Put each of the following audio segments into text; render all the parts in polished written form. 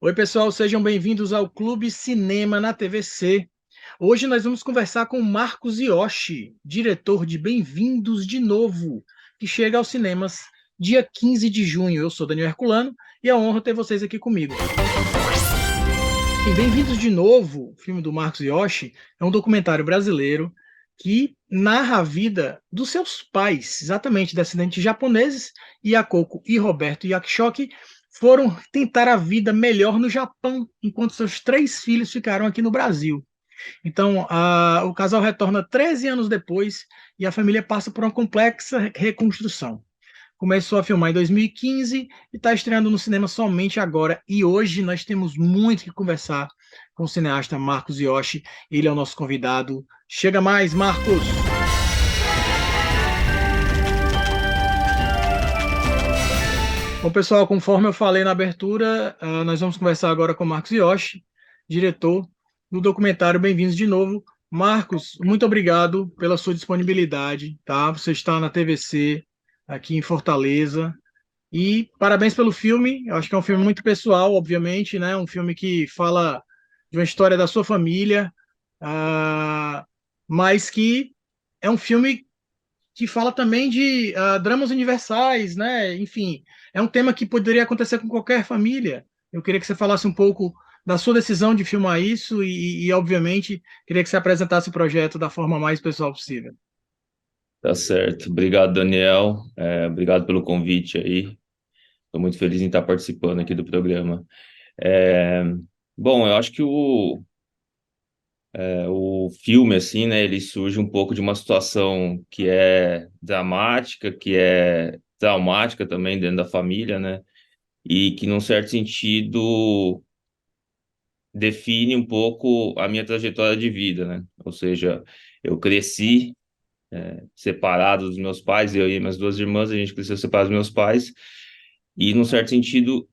Oi, pessoal, sejam bem-vindos ao Clube Cinema na TVC. Hoje nós vamos conversar com Marcos Yoshi, diretor de Bem-vindos de Novo, que chega aos cinemas dia 15 de junho. Eu sou Daniel Herculano e é uma honra ter vocês aqui comigo. Bem-vindos de Novo, o filme do Marcos Yoshi, é um documentário brasileiro que narra a vida dos seus pais, exatamente descendentes japoneses. Yakoko e Roberto Yakushoki foram tentar a vida melhor no Japão, enquanto seus três filhos ficaram aqui no Brasil. Então, o casal retorna 13 anos depois e a família passa por uma complexa reconstrução. Começou a filmar em 2015 e está estreando no cinema somente agora. E hoje nós temos muito que conversar com o cineasta Marcos Yoshi. Ele é o nosso convidado. Chega mais, Marcos! Bom, pessoal, conforme eu falei na abertura, nós vamos conversar agora com o Marcos Yoshi, diretor do documentário Bem-vindos de Novo. Marcos, muito obrigado pela sua disponibilidade, tá? Você está na TVC aqui em Fortaleza. E parabéns pelo filme. Eu acho que é um filme muito pessoal, obviamente, né? Um filme que fala de uma história da sua família, ah, mas que é um filme que fala também de dramas universais, né? Enfim, é um tema que poderia acontecer com qualquer família. Eu queria que você falasse um pouco da sua decisão de filmar isso obviamente, queria que você apresentasse o projeto da forma mais pessoal possível. Tá certo. Obrigado, Daniel. Obrigado pelo convite aí. Estou muito feliz em estar participando aqui do programa. É, Bom, eu acho que o filme, assim, né, ele surge um pouco de uma situação que é dramática, que é traumática também dentro da família, né, e que, num certo sentido, define um pouco a minha trajetória de vida, né? Ou seja, eu cresci separado dos meus pais, eu e minhas duas irmãs, a gente cresceu separado dos meus pais. E, num certo sentido,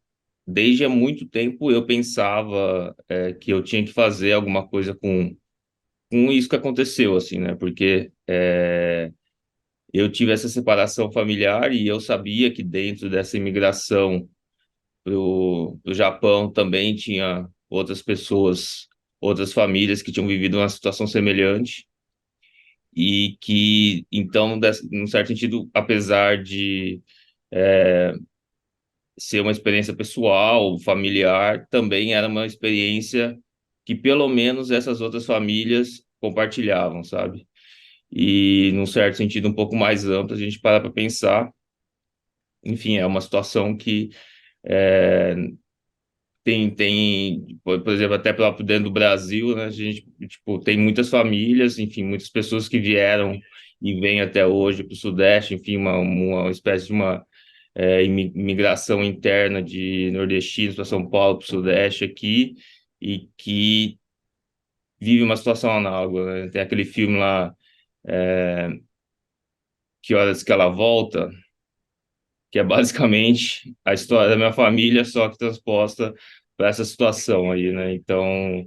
desde há muito tempo eu pensava que eu tinha que fazer alguma coisa com isso que aconteceu, assim, né? Porque eu tive essa separação familiar e eu sabia que dentro dessa imigração pro Japão também tinha outras pessoas, outras famílias que tinham vivido uma situação semelhante e que, então, num certo sentido, apesar de ser uma experiência pessoal, familiar, também era uma experiência que pelo menos essas outras famílias compartilhavam, sabe? E num certo sentido um pouco mais amplo, a gente para pensar, enfim, é uma situação que é, por exemplo, até próprio dentro do Brasil, né, a gente, tipo, tem muitas famílias, enfim, muitas pessoas que vieram e vêm até hoje para o Sudeste, enfim, uma espécie de uma imigração interna de nordestinos para São Paulo, para o Sudeste aqui, e que vive uma situação análoga, né? Tem aquele filme lá, Que Horas Que Ela Volta, que é basicamente a história da minha família, só que transposta para essa situação aí, né? Então,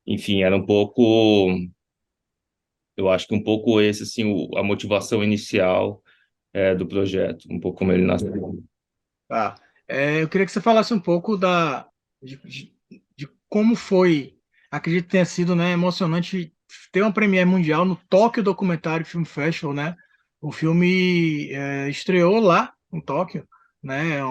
enfim, era um pouco, eu acho que um pouco esse, assim, a motivação inicial do projeto, um pouco como ele nasceu. Tá. Eu queria que você falasse um pouco de como foi, acredito que tenha sido, né, emocionante ter uma premiere mundial no Tóquio Documentário Film Festival, né? O filme estreou lá em Tóquio, né?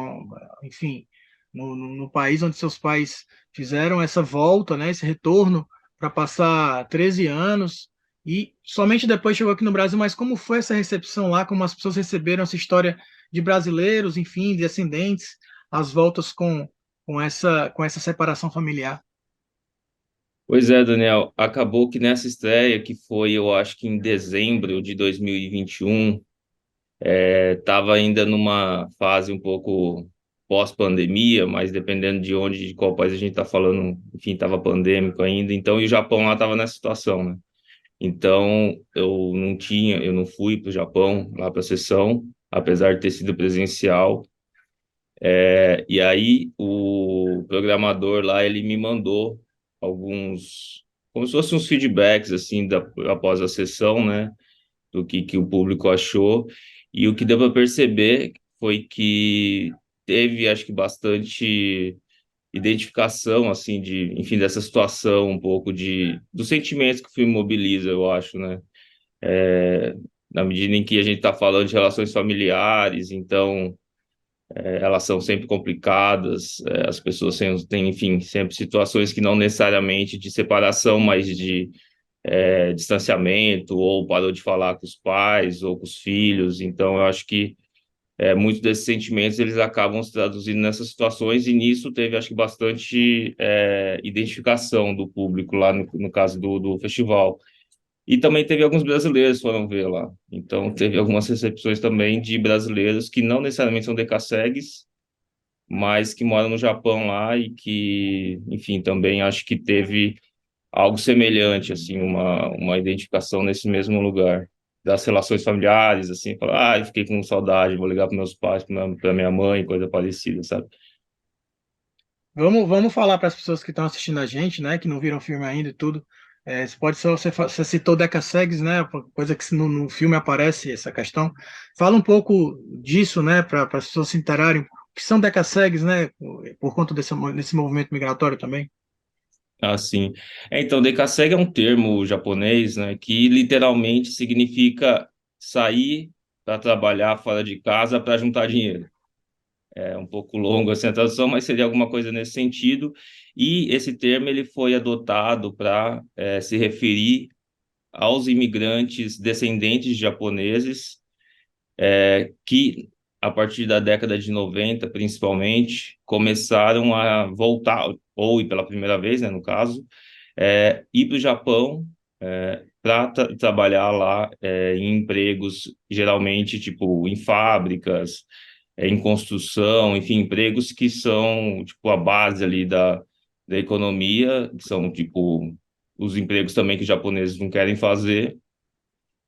Enfim, no país onde seus pais fizeram essa volta, né, esse retorno para passar 13 anos e somente depois chegou aqui no Brasil. Mas como foi essa recepção lá? Como as pessoas receberam essa história de brasileiros, enfim, descendentes, as voltas com essa separação familiar? Pois é, Daniel, acabou que nessa estreia, que foi, eu acho que em dezembro de 2021, estava ainda numa fase um pouco pós-pandemia, mas dependendo de onde, de qual país a gente está falando, enfim, estava pandêmico ainda, então, e o Japão lá estava nessa situação, né? Então, eu não fui para o Japão, lá para a sessão, apesar de ter sido presencial. E aí o programador lá, ele me mandou alguns, como se fossem uns feedbacks, assim, após a sessão, né, do que o público achou, e o que deu para perceber foi que teve, acho que, bastante. identificação, assim, enfim, dessa situação, um pouco dos sentimentos que o filme mobiliza, eu acho, né? É, na medida em que a gente está falando de relações familiares, então elas são sempre complicadas, as pessoas têm, enfim, sempre situações que não necessariamente de separação, mas de distanciamento, ou parou de falar com os pais ou com os filhos. Então, eu acho que muitos desses sentimentos eles acabam se traduzindo nessas situações, e nisso teve, acho que, bastante identificação do público lá no caso do festival. E também teve alguns brasileiros que foram ver lá. Então, teve algumas recepções também de brasileiros que não necessariamente são decassegues, mas que moram no Japão lá e que, enfim, também acho que teve algo semelhante, assim, uma identificação nesse mesmo lugar. Das relações familiares, assim, falar, eu fiquei com saudade, vou ligar para meus pais, para minha mãe, coisa parecida, sabe? Vamos falar para as pessoas que estão assistindo a gente, né, que não viram o filme ainda e tudo. Você pode ser, você citou Deca Segs, né, coisa que no filme aparece essa questão. Fala um pouco disso, né, para as pessoas se interarem. O que são Deca Segs, né, por conta desse movimento migratório também? Assim, então, decassegue é um termo japonês, né, que literalmente significa sair para trabalhar fora de casa para juntar dinheiro. É um pouco longo assim a tradução, mas seria alguma coisa nesse sentido. E esse termo ele foi adotado para se referir aos imigrantes descendentes de japoneses que, a partir da década de 90, principalmente, começaram a voltar, ou ir pela primeira vez, né, no caso, ir para o Japão para trabalhar lá em empregos, geralmente, tipo, em fábricas, em construção, enfim, empregos que são, tipo, a base ali da economia, que são, tipo, os empregos também que os japoneses não querem fazer,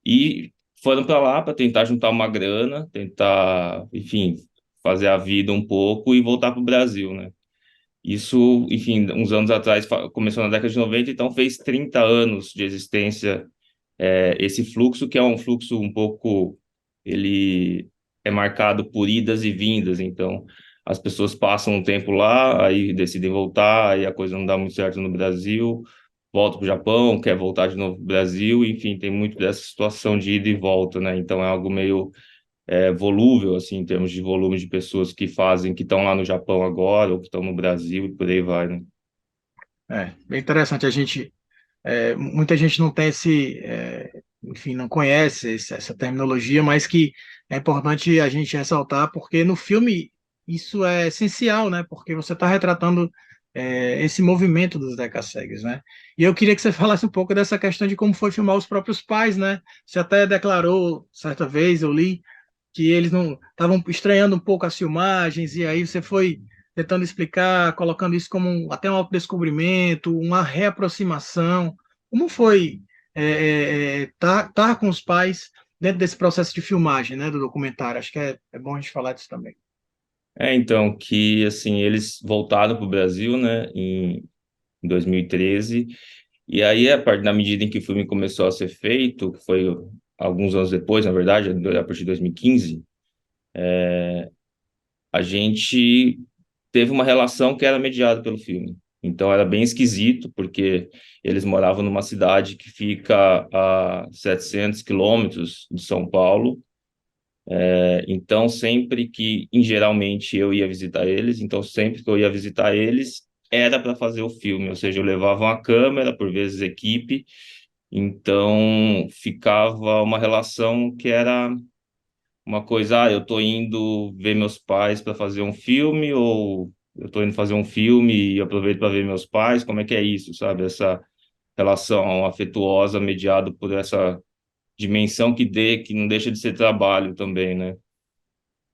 e foram para lá para tentar juntar uma grana, tentar, enfim, fazer a vida um pouco e voltar para o Brasil, né? Isso, enfim, uns anos atrás, começou na década de 90, então fez 30 anos de existência esse fluxo, que é um fluxo um pouco, ele é marcado por idas e vindas, então as pessoas passam um tempo lá, aí decidem voltar, aí a coisa não dá muito certo no Brasil, volta para o Japão, quer voltar de novo para o Brasil, enfim, tem muito dessa situação de ida e volta, né? Então é algo meio volúvel, assim, em termos de volume de pessoas que fazem, que estão lá no Japão agora, ou que estão no Brasil, e por aí vai, né? Bem interessante. Muita gente não tem enfim, não conhece essa terminologia, mas que é importante a gente ressaltar, porque no filme isso é essencial, né? Porque você está retratando esse movimento dos decassegues, né? E eu queria que você falasse um pouco dessa questão de como foi filmar os próprios pais, né? Você até declarou certa vez, eu li, que eles não estavam estranhando um pouco as filmagens, e aí você foi tentando explicar, colocando isso como até um autodescobrimento, uma reaproximação. Como foi tá com os pais dentro desse processo de filmagem, né, do documentário? Acho que é bom a gente falar disso também. Então, que, assim, eles voltaram para o Brasil, né, em 2013. E aí, na medida em que o filme começou a ser feito, que foi alguns anos depois, na verdade, a partir de 2015, a gente teve uma relação que era mediada pelo filme. Então, era bem esquisito, porque eles moravam numa cidade que fica a 700 quilômetros de São Paulo. Então, sempre que, geralmente, eu ia visitar eles, então sempre que eu ia visitar eles, era para fazer o filme, ou seja, eu levava uma câmera, por vezes equipe. Então, ficava uma relação que era uma coisa, eu tô indo ver meus pais para fazer um filme, ou eu tô indo fazer um filme e aproveito para ver meus pais, como é que é isso, sabe? Essa relação afetuosa mediada por essa dimensão que não deixa de ser trabalho também, né?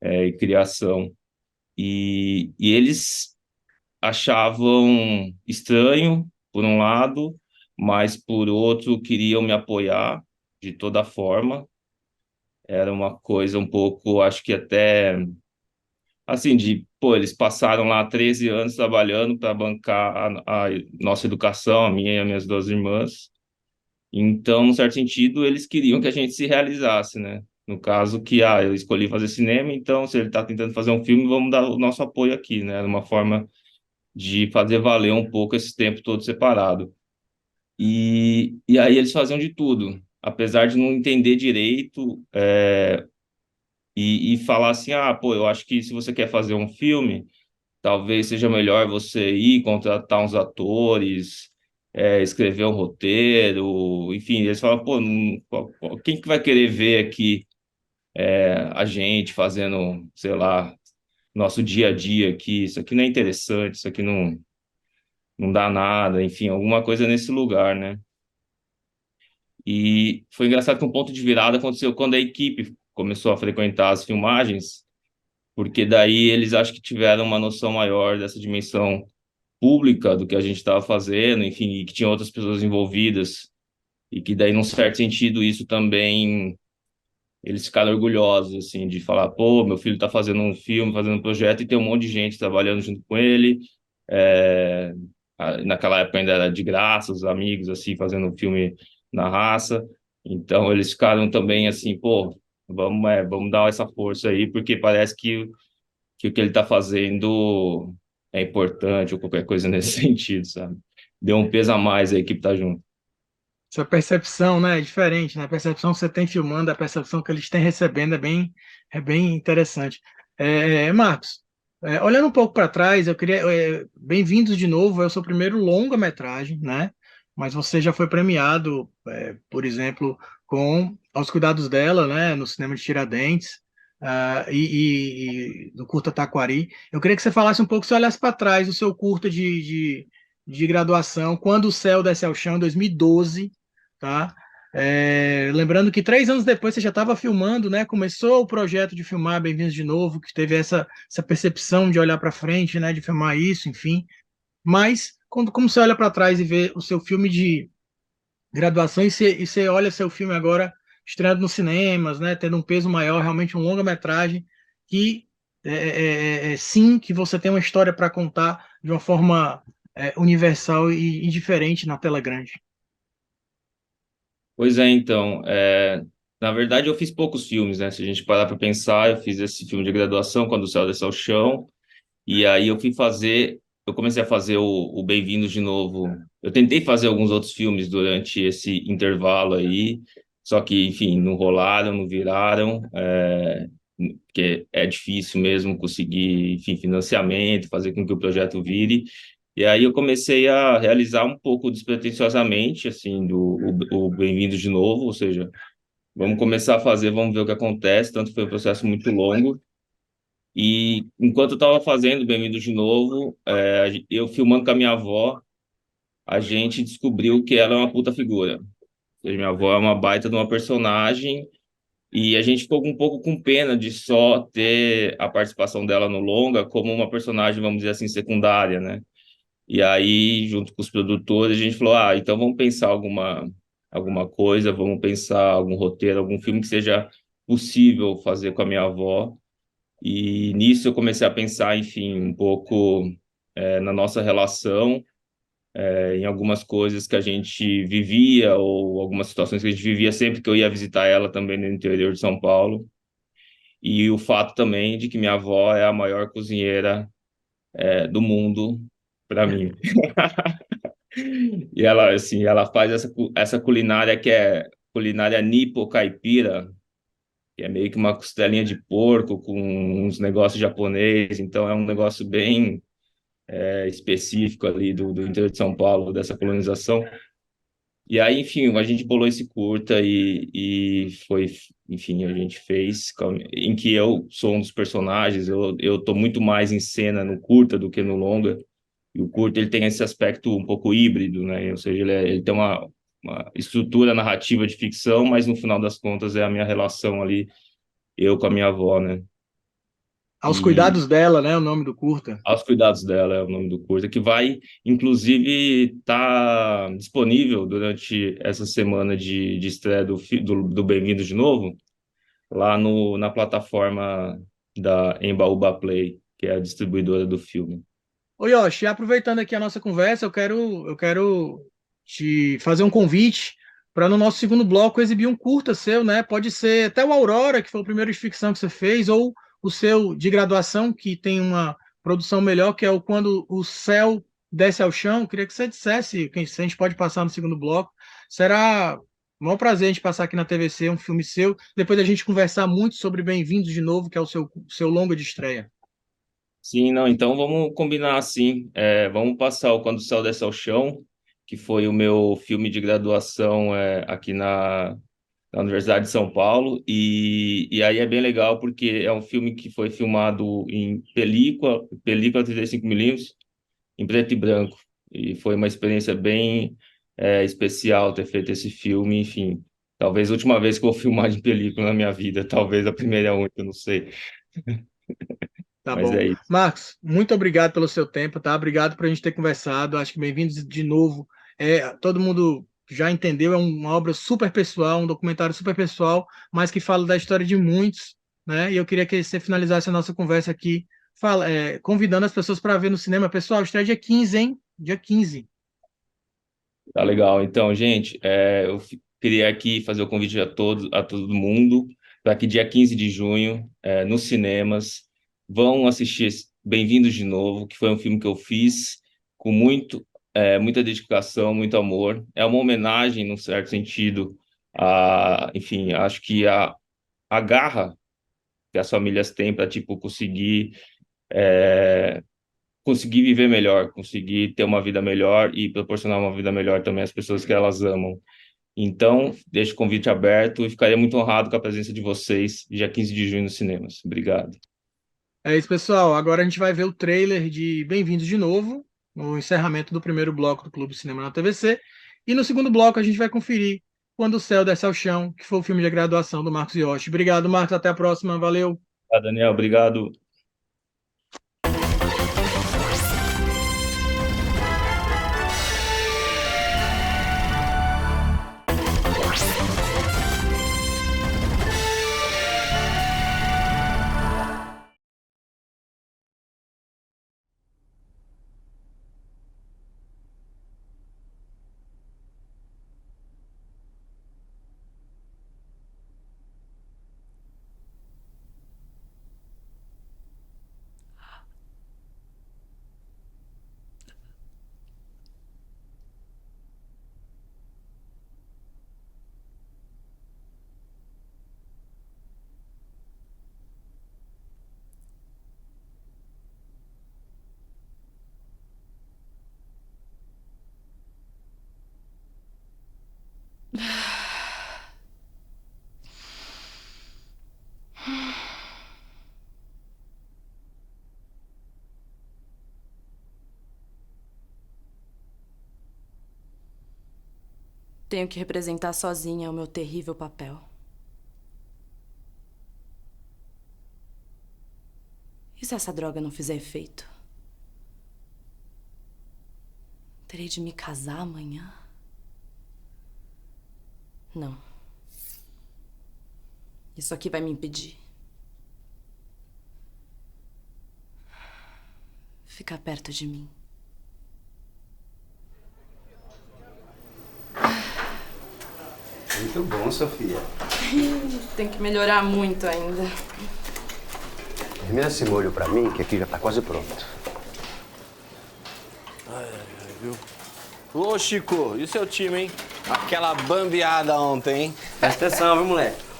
E criação. E eles achavam estranho, por um lado, mas por outro queriam me apoiar de toda forma. Era uma coisa um pouco, acho que até assim, pô, eles passaram lá 13 anos trabalhando para bancar a nossa educação, a minha e as minhas duas irmãs. Então, num certo sentido, eles queriam que a gente se realizasse, né? No caso que, eu escolhi fazer cinema, então se ele está tentando fazer um filme, vamos dar o nosso apoio aqui, né? Uma forma de fazer valer um pouco esse tempo todo separado. E aí eles faziam de tudo, apesar de não entender direito, e falar assim, ah, pô, eu acho que se você quer fazer um filme, talvez seja melhor você ir contratar uns atores, escrever um roteiro, enfim, eles falam, pô, quem que vai querer ver aqui a gente fazendo, sei lá, nosso dia a dia aqui, isso aqui não é interessante, isso aqui não dá nada, enfim, alguma coisa nesse lugar, né? E foi engraçado que um ponto de virada aconteceu quando a equipe começou a frequentar as filmagens, porque daí eles acho que tiveram uma noção maior dessa dimensão pública do que a gente estava fazendo, enfim, e que tinha outras pessoas envolvidas, e que daí, num certo sentido, isso também eles ficaram orgulhosos, assim, de falar, pô, meu filho está fazendo um filme, fazendo um projeto, e tem um monte de gente trabalhando junto com ele. É, naquela época ainda era de graça, os amigos, assim, fazendo um filme na raça. Então, eles ficaram também assim, pô, vamos dar essa força aí, porque parece que o que ele está fazendo é importante, ou qualquer coisa nesse sentido, sabe? Deu um peso a mais aí que tá junto. Essa percepção, né, é diferente, né? A percepção que você tem filmando, a percepção que eles têm recebendo é bem interessante. Marcos, olhando um pouco para trás, eu queria, bem-vindos de novo, é o seu primeiro longa-metragem, né? Mas você já foi premiado, por exemplo, com Aos Cuidados dela, né, no cinema de Tiradentes, e no curta Taquari. Eu queria que você falasse um pouco, se olhasse para trás, o seu curta de graduação, Quando o Céu Desce ao Chão, em 2012, tá? Lembrando que 3 anos depois você já estava filmando, né? Começou o projeto de filmar Bem-vindos de Novo, que teve essa percepção de olhar para frente, né? De filmar isso, enfim. Mas como você olha para trás e vê o seu filme de graduação e você olha seu filme agora estreando nos cinemas, né? Tendo um peso maior, realmente um longa-metragem que sim, que você tem uma história para contar de uma forma universal e diferente na tela grande. Pois é, então, na verdade eu fiz poucos filmes, né? Se a gente parar para pensar, eu fiz esse filme de graduação, Quando o Céu Desce ao Chão, e aí eu comecei a fazer o Bem-vindos de Novo. Eu tentei fazer alguns outros filmes durante esse intervalo aí, só que, enfim, não rolaram, não viraram, porque é difícil mesmo conseguir, enfim, financiamento, fazer com que o projeto vire. E aí eu comecei a realizar um pouco despretensiosamente, assim, o Bem-vindos de Novo, ou seja, vamos começar a fazer, vamos ver o que acontece, tanto foi um processo muito longo. E enquanto eu estava fazendo Bem-vindos de Novo, eu filmando com a minha avó, a gente descobriu que ela é uma puta figura. Ou seja, minha avó é uma baita de uma personagem, e a gente ficou um pouco com pena de só ter a participação dela no longa como uma personagem, vamos dizer assim, secundária, né? E aí, junto com os produtores, a gente falou, ah, então vamos pensar alguma coisa, vamos pensar algum roteiro, algum filme que seja possível fazer com a minha avó. E nisso eu comecei a pensar, enfim, um pouco na nossa relação, em algumas coisas que a gente vivia, ou algumas situações que a gente vivia sempre que eu ia visitar ela também no interior de São Paulo. E o fato também de que minha avó é a maior cozinheira, do mundo para mim. E ela, assim, ela faz essa culinária que é culinária nipo-caipira, que é meio que uma costelinha de porco com uns negócios japonês, então é um negócio bem específico ali do interior de São Paulo, dessa colonização. E aí, enfim, a gente bolou esse curta e foi, enfim, a gente fez, em que eu sou um dos personagens, eu tô muito mais em cena no curta do que no longa. E o curto ele tem esse aspecto um pouco híbrido, né? Ou seja, ele tem uma estrutura narrativa de ficção, mas no final das contas é a minha relação ali, eu com a minha avó, né? Aos E Cuidados dela, né? O nome do curta. Aos Cuidados dela é o nome do curta, que vai, inclusive, estar disponível durante essa semana de estreia do Bem-vindo de Novo, lá na plataforma da Embaúba Play, que é a distribuidora do filme. Ô Yoshi, aproveitando aqui a nossa conversa, eu quero te fazer um convite para no nosso segundo bloco exibir um curta seu, né? Pode ser até o Aurora, que foi o primeiro de ficção que você fez, ou o seu de graduação, que tem produção melhor, que é o Quando o Céu Desce ao Chão. Queria que você dissesse se a gente pode passar no segundo bloco. Será um maior prazer a gente passar aqui na TVC um filme seu, depois a gente conversar muito sobre Bem-vindos de Novo, que é o seu longa de estreia. Sim, não, então vamos combinar assim. Vamos passar o Quando o Céu Desce ao Chão, que foi o meu filme de graduação aqui na Universidade de São Paulo. E aí é bem legal porque é um filme que foi filmado em película 35 milímetros, em preto e branco. E foi uma experiência bem especial ter feito esse filme, enfim. Talvez a última vez que eu vou filmar de película na minha vida, talvez a primeira e a única, eu não sei. Tá Mas bom. é isso. Marcos, muito obrigado pelo seu tempo, tá? Obrigado por a gente ter conversado. Acho que Bem-vindos de Novo. Todo mundo já entendeu, é uma obra super pessoal, um documentário super pessoal, mas que fala da história de muitos, né? E eu queria que você finalizasse a nossa conversa aqui, convidando as pessoas para ver no cinema. Pessoal, estreia dia 15, hein? Dia 15. Tá legal. Então, gente, queria aqui fazer o convite a todo mundo, para que dia 15 de junho, nos cinemas, vão assistir Bem-vindos de Novo, que foi um filme que eu fiz com muita dedicação, muito amor. É uma homenagem, num certo sentido, enfim, acho que a garra que as famílias têm para, tipo, conseguir viver melhor, conseguir ter uma vida melhor e proporcionar uma vida melhor também às pessoas que elas amam. Então, deixo o convite aberto e ficaria muito honrado com a presença de vocês dia 15 de junho nos cinemas. Obrigado. É isso, pessoal. Agora a gente vai ver o trailer de Bem-vindos de Novo, no encerramento do primeiro bloco do Clube Cinema na TVC. E no segundo bloco a gente vai conferir Quando o Céu Desce ao Chão, que foi o filme de graduação do Marcos Yoshi. Obrigado, Marcos. Até a próxima. Valeu. Tá, Daniel, obrigado. Tenho que representar sozinha o meu terrível papel. E se essa droga não fizer efeito? Terei de me casar amanhã? Não. Isso aqui vai me impedir. Ficar perto de mim. Muito bom, Sofia. Tem que melhorar muito ainda. Termina esse molho pra mim, que aqui já tá quase pronto. Viu? Ô, Chico, e o seu time, hein? Aquela bambeada ontem, hein? Presta atenção, viu, moleque?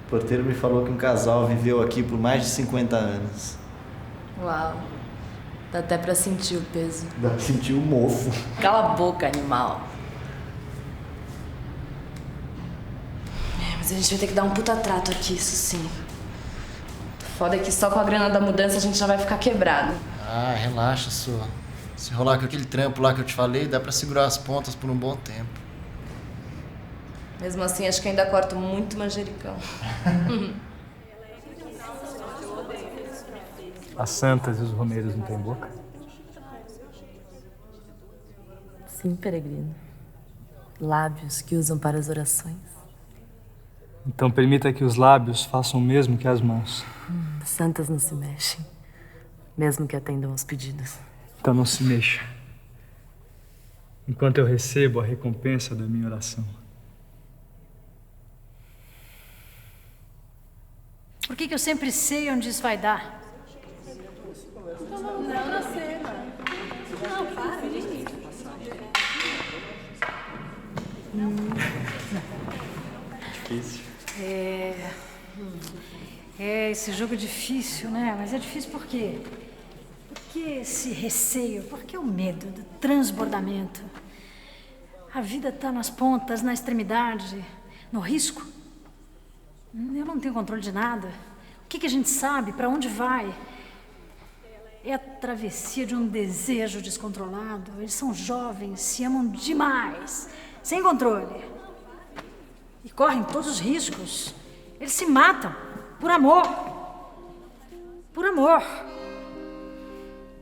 O porteiro me falou que um casal viveu aqui por mais de 50 anos. Uau. Dá até pra sentir o peso. Dá pra sentir o mofo. Cala a boca, animal. Mas a gente vai ter que dar um puta trato aqui, isso sim. Foda é que só com a grana da mudança a gente já vai ficar quebrado. Ah, relaxa, sua. Se rolar com aquele trampo lá que eu te falei, dá pra segurar as pontas por um bom tempo. Mesmo assim, acho que ainda corto muito manjericão. As santas e os romeiros não têm boca? Sim, peregrino. Lábios que usam para as orações. Então permita que os lábios façam o mesmo que as mãos. Santas não se mexem, mesmo que atendam aos pedidos. Então não se mexa, enquanto eu recebo a recompensa da minha oração. Por que eu sempre sei onde isso vai dar? Difícil. Esse jogo é difícil, né? Mas é difícil por quê? Por que esse receio? Por que o medo do transbordamento? A vida está nas pontas, na extremidade, no risco. Eu não tenho controle de nada. O que a gente sabe? Para onde vai? É a travessia de um desejo descontrolado. Eles são jovens, se amam demais, sem controle. E correm todos os riscos. Eles se matam por amor. Por amor.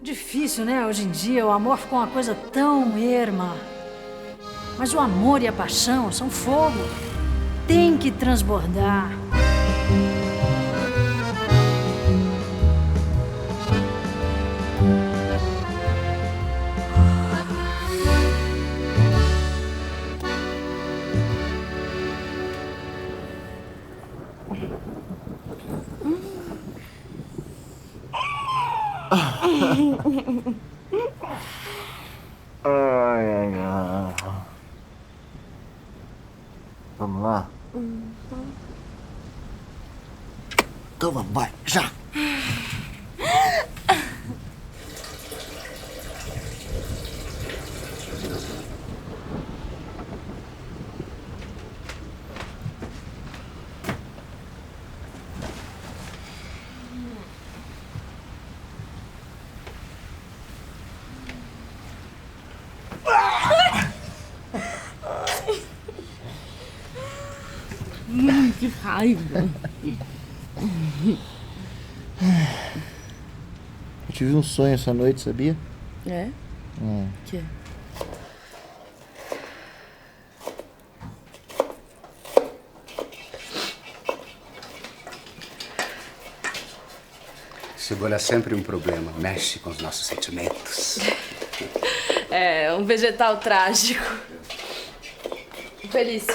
Difícil, né? Hoje em dia o amor ficou uma coisa tão erma. Mas o amor e a paixão são fogo. Tem que transbordar. Vamos lá? Então vamos, vai, já! Que raiva. Eu tive um sonho essa noite, sabia? É? Que? Cebola é sempre um problema, mexe com os nossos sentimentos. É um vegetal trágico. Felício,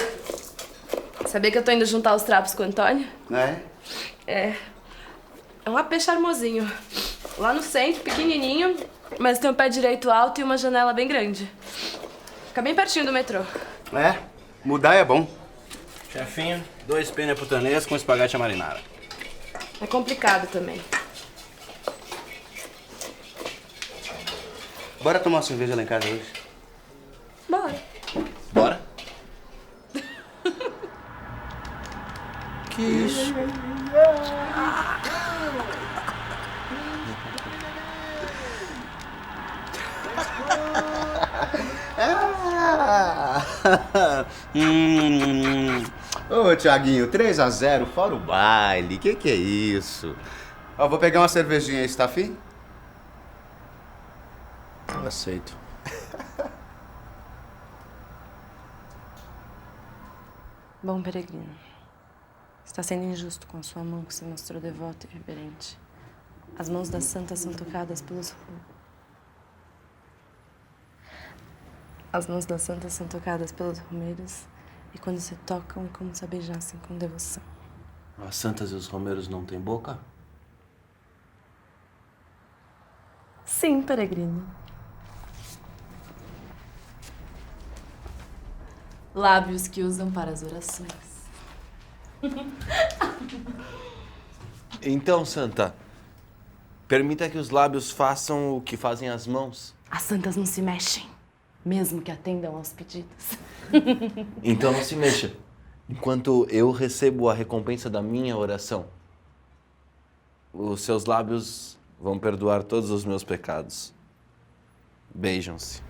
sabia que eu tô indo juntar os trapos com o Antônio? Não é? É um AP charmosinho. Lá no centro, pequenininho, mas tem um pé direito alto e uma janela bem grande. Fica bem pertinho do metrô. É, mudar é bom. Chefinho, 2 pena putanês com espaguete marinara. É complicado também. Bora tomar uma cerveja lá em casa hoje? Bora. Bora? Que isso? Ô, Thiaguinho, 3-0, fora o baile. Que é isso? Ó, vou pegar uma cervejinha aí, você tá afim? Eu aceito. Bom, peregrino, está sendo injusto com a sua mão que se mostrou devota e reverente. As mãos das santas são tocadas pelos... As mãos das santas são tocadas pelos romeiros e quando se tocam é como se a beijassem com devoção. As santas e os romeiros não têm boca? Sim, peregrino. Lábios que usam para as orações. Então, santa, permita que os lábios façam o que fazem as mãos. As santas não se mexem, mesmo que atendam aos pedidos. Então não se mexa, enquanto eu recebo a recompensa da minha oração. Os seus lábios vão perdoar todos os meus pecados. Beijam-se.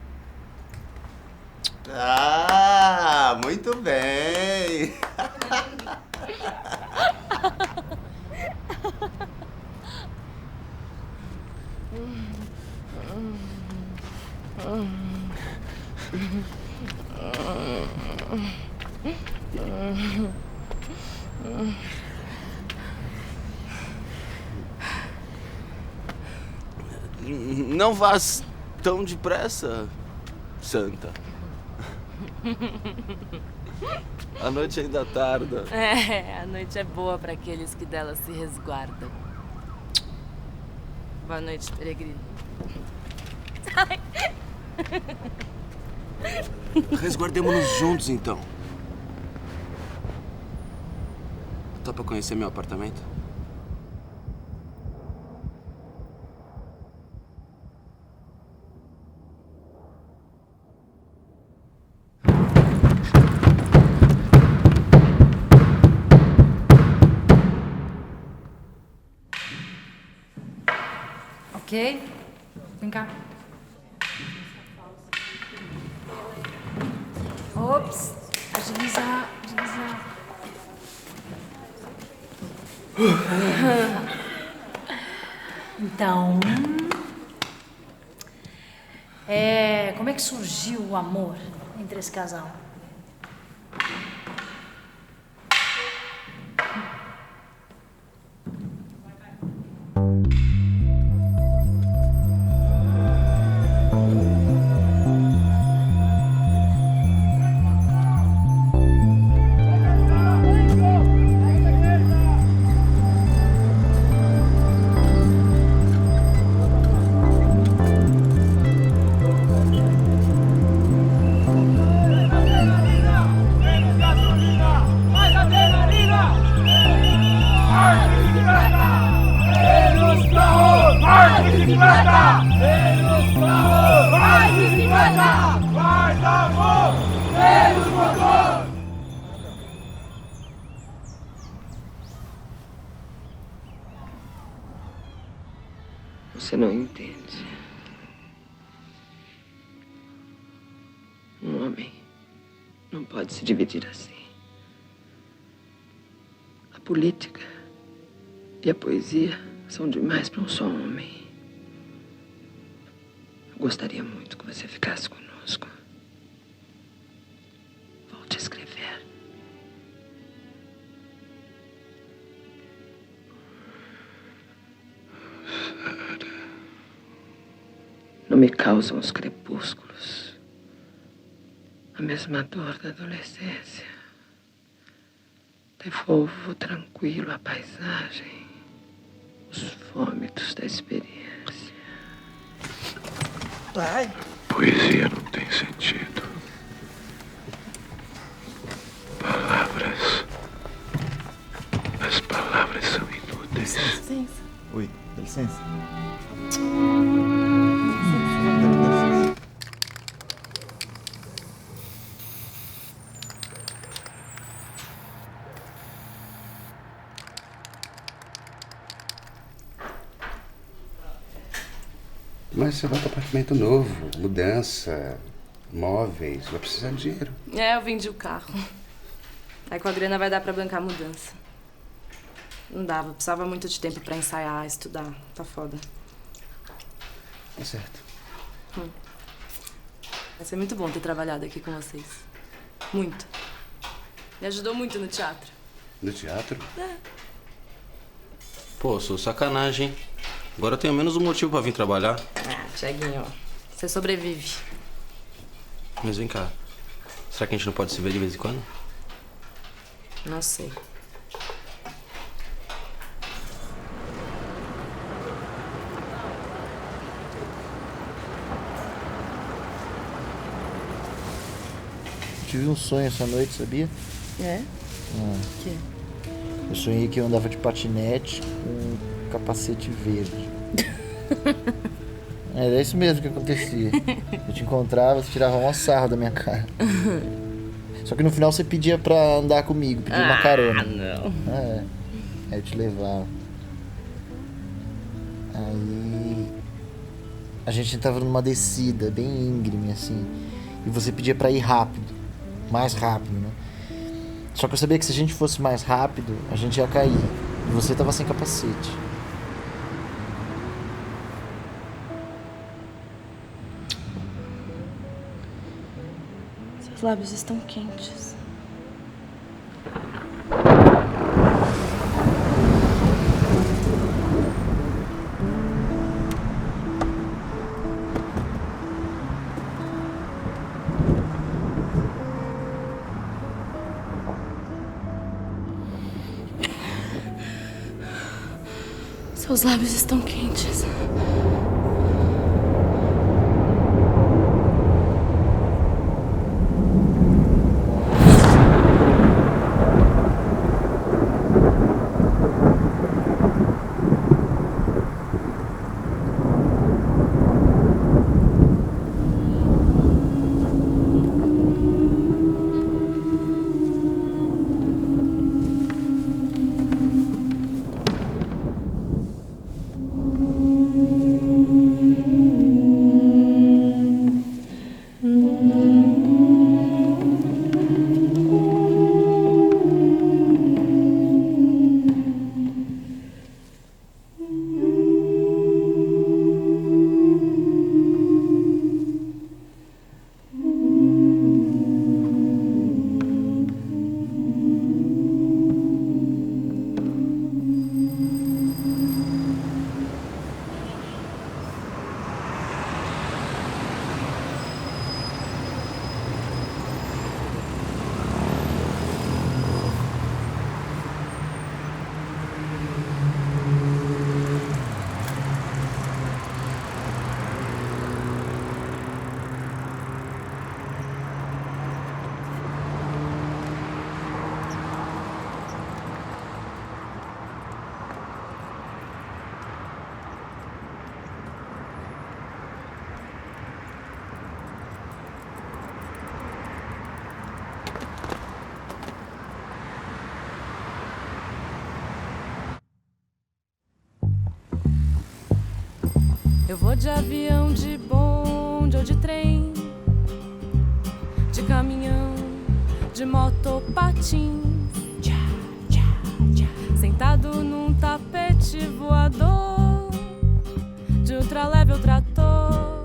Ah, muito bem. Não vás tão depressa, Santa. A noite ainda tarda. É, a noite é boa para aqueles que dela se resguardam. Boa noite, peregrino. Resguardemos-nos juntos, então. Topa conhecer meu apartamento? Ok? Vem cá. Ops, agilizar. Então, como é que surgiu o amor entre esse casal? Você não entende. Um homem não pode se dividir assim. A política e a poesia são demais para um só homem. Eu gostaria muito que você ficasse conosco. Volte a escrever. Não me causam os crepúsculos a mesma dor da adolescência. Devolvo tranquilo a paisagem, os vômitos da experiência. Pai. Poesia não tem sentido. As palavras são inúteis. Licença. Oi, dá licença. Mas você vai para apartamento novo, mudança, móveis, vai precisar de dinheiro. Eu vendi o carro. Aí com a grana vai dar pra bancar a mudança. Não dava, precisava muito de tempo pra ensaiar, estudar. Tá foda. Tá certo. Vai ser muito bom ter trabalhado aqui com vocês. Muito. Me ajudou muito no teatro. No teatro? Pô, sou sacanagem, hein? Agora eu tenho menos um motivo pra vir trabalhar. Tiaguinho, você sobrevive. Mas vem cá, será que a gente não pode se ver de vez em quando? Não sei. Tive um sonho essa noite, sabia? É? O quê? Eu sonhei que eu andava de patinete com um capacete verde. Era isso mesmo que acontecia. Eu te encontrava, você tirava uma sarra da minha cara. Só que no final você pedia pra andar comigo, pedia uma carona. Não. Aí eu te levava. Aí a gente entrava numa descida bem íngreme, assim. E você pedia pra ir rápido. Mais rápido, né? Só que eu sabia que se a gente fosse mais rápido, a gente ia cair. E você tava sem capacete. Seus lábios estão quentes. Seus lábios estão quentes. Eu vou de avião, de bonde ou de trem, de caminhão, de moto ou patins, sentado num tapete voador, de ultraleve ou trator,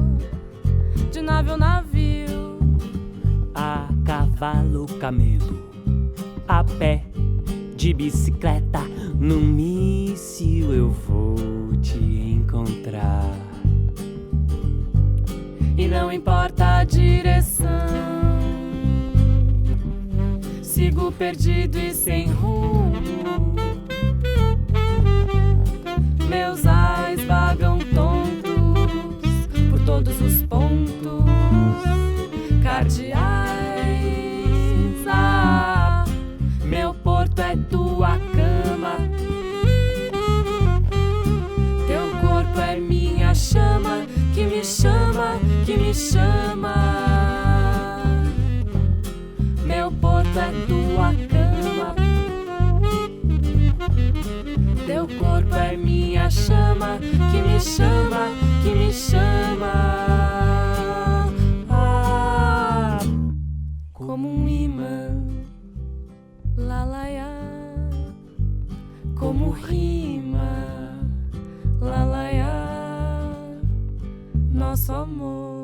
de nave ou navio, a cavalo, camelo, a pé, de bicicleta, num míssil eu vou te encontrar. E não importa a direção, sigo perdido e sem rumo. Meus ais vagam tontos por todos os pontos cardeais. Ah, meu porto é tua cama, teu corpo é minha chama, que me chama, que me chama. Meu porto é tua cama, teu corpo é minha chama, que me chama, que me chama. Ah, como um imã, lalaiá, como rima, lalaiá, nosso amor.